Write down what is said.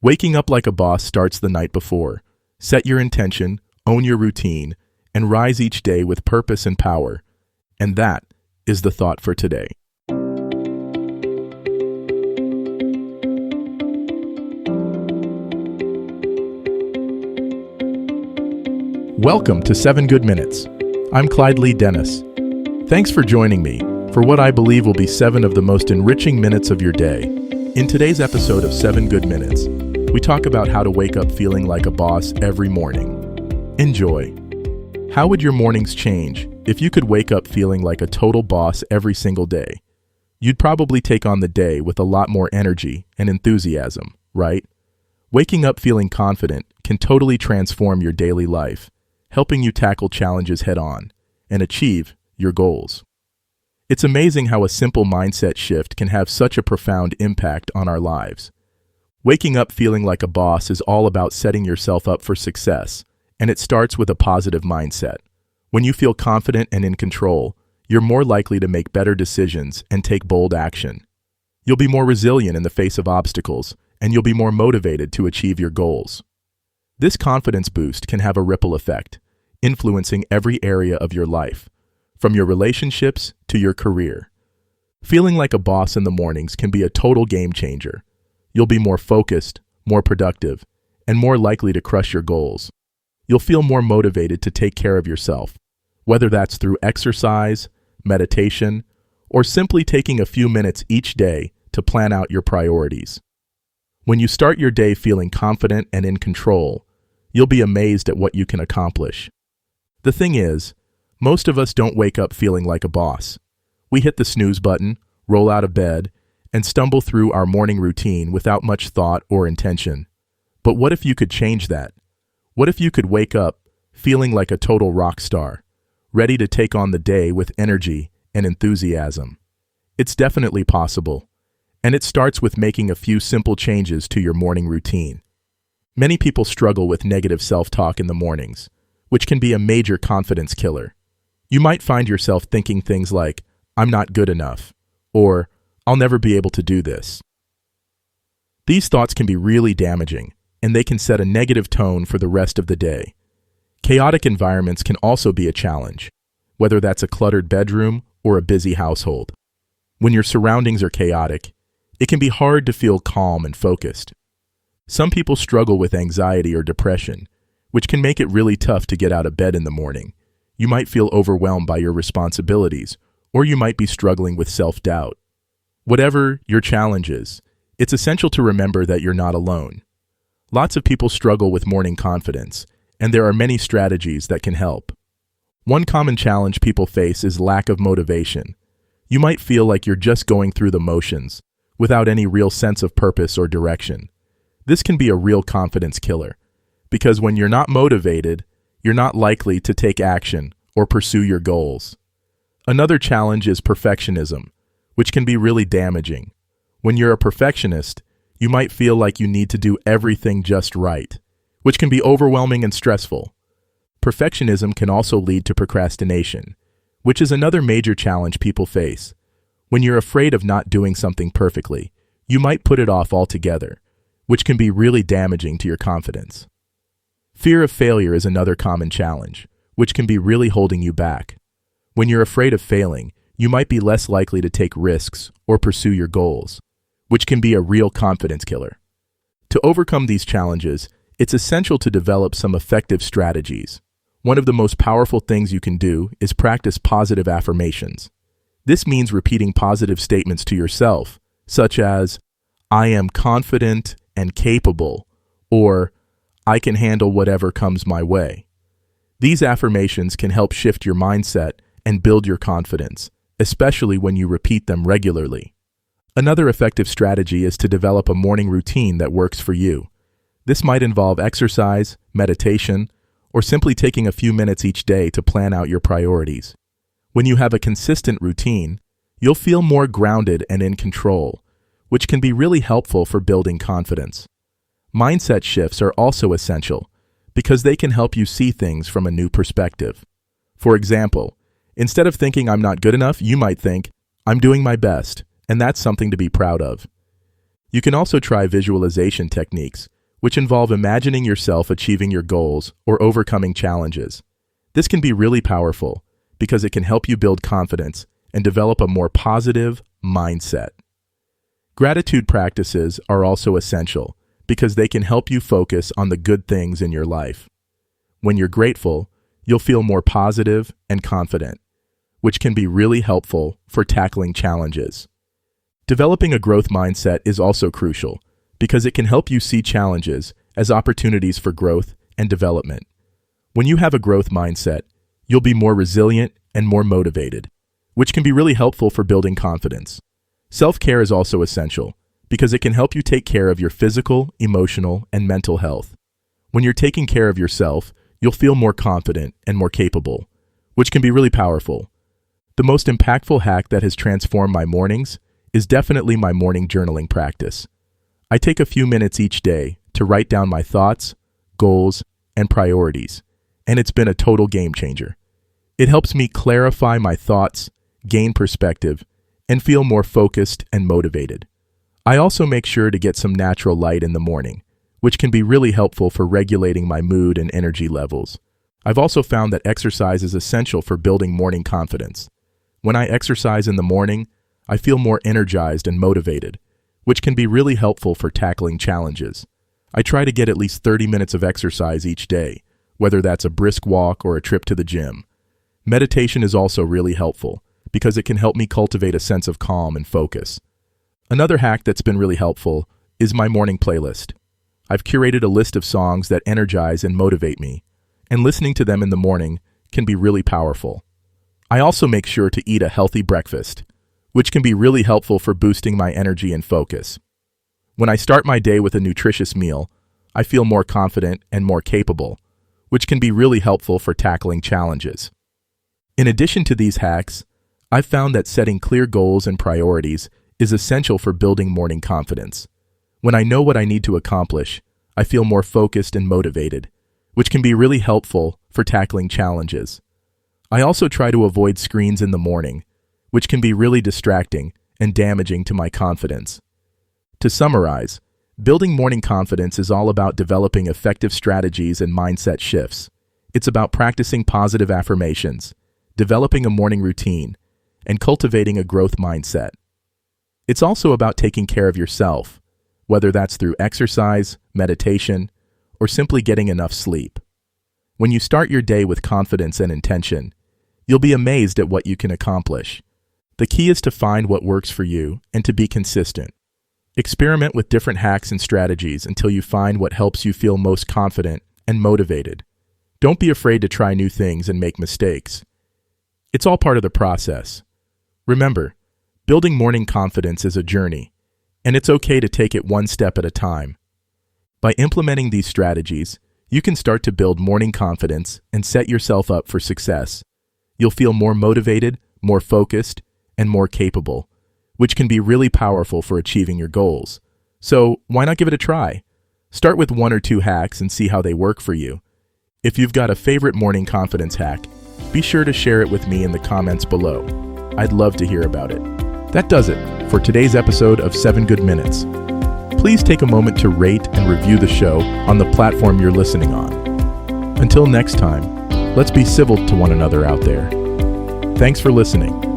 Waking up like a boss starts the night before. Set your intention, own your routine, and rise each day with purpose and power. And that is the thought for today. Welcome to 7 Good Minutes. I'm Clyde Lee Dennis. Thanks for joining me for what I believe will be 7 of the most enriching minutes of your day. In today's episode of 7 Good Minutes, we talk about how to wake up feeling like a boss every morning. Enjoy. How would your mornings change if you could wake up feeling like a total boss every single day? You'd probably take on the day with a lot more energy and enthusiasm, right? Waking up feeling confident can totally transform your daily life, helping you tackle challenges head-on and achieve your goals. It's amazing how a simple mindset shift can have such a profound impact on our lives. Waking up feeling like a boss is all about setting yourself up for success, and it starts with a positive mindset. When you feel confident and in control, you're more likely to make better decisions and take bold action. You'll be more resilient in the face of obstacles, and you'll be more motivated to achieve your goals. This confidence boost can have a ripple effect, influencing every area of your life, from your relationships to your career. Feeling like a boss in the mornings can be a total game changer. You'll be more focused, more productive, and more likely to crush your goals. You'll feel more motivated to take care of yourself, whether that's through exercise, meditation, or simply taking a few minutes each day to plan out your priorities. When you start your day feeling confident and in control, you'll be amazed at what you can accomplish. The thing is, most of us don't wake up feeling like a boss. We hit the snooze button, roll out of bed, and stumble through our morning routine without much thought or intention. But what if you could change that? What if you could wake up feeling like a total rock star, ready to take on the day with energy and enthusiasm? It's definitely possible, and it starts with making a few simple changes to your morning routine. Many people struggle with negative self-talk in the mornings, which can be a major confidence killer. You might find yourself thinking things like, "I'm not good enough," or "I'll never be able to do this." These thoughts can be really damaging, and they can set a negative tone for the rest of the day. Chaotic environments can also be a challenge, whether that's a cluttered bedroom or a busy household. When your surroundings are chaotic, it can be hard to feel calm and focused. Some people struggle with anxiety or depression, which can make it really tough to get out of bed in the morning. You might feel overwhelmed by your responsibilities, or you might be struggling with self-doubt. Whatever your challenge is, it's essential to remember that you're not alone. Lots of people struggle with morning confidence, and there are many strategies that can help. One common challenge people face is lack of motivation. You might feel like you're just going through the motions, without any real sense of purpose or direction. This can be a real confidence killer, because when you're not motivated, you're not likely to take action or pursue your goals. Another challenge is perfectionism, which can be really damaging. When you're a perfectionist, you might feel like you need to do everything just right, which can be overwhelming and stressful. Perfectionism can also lead to procrastination, which is another major challenge people face. When you're afraid of not doing something perfectly, you might put it off altogether, which can be really damaging to your confidence. Fear of failure is another common challenge, which can be really holding you back. When you're afraid of failing, you might be less likely to take risks or pursue your goals, which can be a real confidence killer. To overcome these challenges, it's essential to develop some effective strategies. One of the most powerful things you can do is practice positive affirmations. This means repeating positive statements to yourself, such as, "I am confident and capable," or "I can handle whatever comes my way." These affirmations can help shift your mindset and build your confidence, especially when you repeat them regularly. Another effective strategy is to develop a morning routine that works for you. This might involve exercise, meditation, or simply taking a few minutes each day to plan out your priorities. When you have a consistent routine, you'll feel more grounded and in control, which can be really helpful for building confidence. Mindset shifts are also essential because they can help you see things from a new perspective. For example, instead of thinking "I'm not good enough," you might think, "I'm doing my best," and that's something to be proud of. You can also try visualization techniques, which involve imagining yourself achieving your goals or overcoming challenges. This can be really powerful because it can help you build confidence and develop a more positive mindset. Gratitude practices are also essential because they can help you focus on the good things in your life. When you're grateful, you'll feel more positive and confident, which can be really helpful for tackling challenges. Developing a growth mindset is also crucial because it can help you see challenges as opportunities for growth and development. When you have a growth mindset, you'll be more resilient and more motivated, which can be really helpful for building confidence. Self-care is also essential because it can help you take care of your physical, emotional, and mental health. When you're taking care of yourself, you'll feel more confident and more capable, which can be really powerful. The most impactful hack that has transformed my mornings is definitely my morning journaling practice. I take a few minutes each day to write down my thoughts, goals, and priorities, and it's been a total game changer. It helps me clarify my thoughts, gain perspective, and feel more focused and motivated. I also make sure to get some natural light in the morning, which can be really helpful for regulating my mood and energy levels. I've also found that exercise is essential for building morning confidence. When I exercise in the morning, I feel more energized and motivated, which can be really helpful for tackling challenges. I try to get at least 30 minutes of exercise each day, whether that's a brisk walk or a trip to the gym. Meditation is also really helpful because it can help me cultivate a sense of calm and focus. Another hack that's been really helpful is my morning playlist. I've curated a list of songs that energize and motivate me, and listening to them in the morning can be really powerful. I also make sure to eat a healthy breakfast, which can be really helpful for boosting my energy and focus. When I start my day with a nutritious meal, I feel more confident and more capable, which can be really helpful for tackling challenges. In addition to these hacks, I've found that setting clear goals and priorities is essential for building morning confidence. When I know what I need to accomplish, I feel more focused and motivated, which can be really helpful for tackling challenges. I also try to avoid screens in the morning, which can be really distracting and damaging to my confidence. To summarize, building morning confidence is all about developing effective strategies and mindset shifts. It's about practicing positive affirmations, developing a morning routine, and cultivating a growth mindset. It's also about taking care of yourself, whether that's through exercise, meditation, or simply getting enough sleep. When you start your day with confidence and intention, you'll be amazed at what you can accomplish. The key is to find what works for you and to be consistent. Experiment with different hacks and strategies until you find what helps you feel most confident and motivated. Don't be afraid to try new things and make mistakes. It's all part of the process. Remember, building morning confidence is a journey, and it's okay to take it one step at a time. By implementing these strategies, you can start to build morning confidence and set yourself up for success. You'll feel more motivated, more focused, and more capable, which can be really powerful for achieving your goals. So why not give it a try? Start with 1 or 2 hacks and see how they work for you. If you've got a favorite morning confidence hack, be sure to share it with me in the comments below. I'd love to hear about it. That does it for today's episode of 7 Good Minutes. Please take a moment to rate and review the show on the platform you're listening on. Until next time, let's be civil to one another out there. Thanks for listening.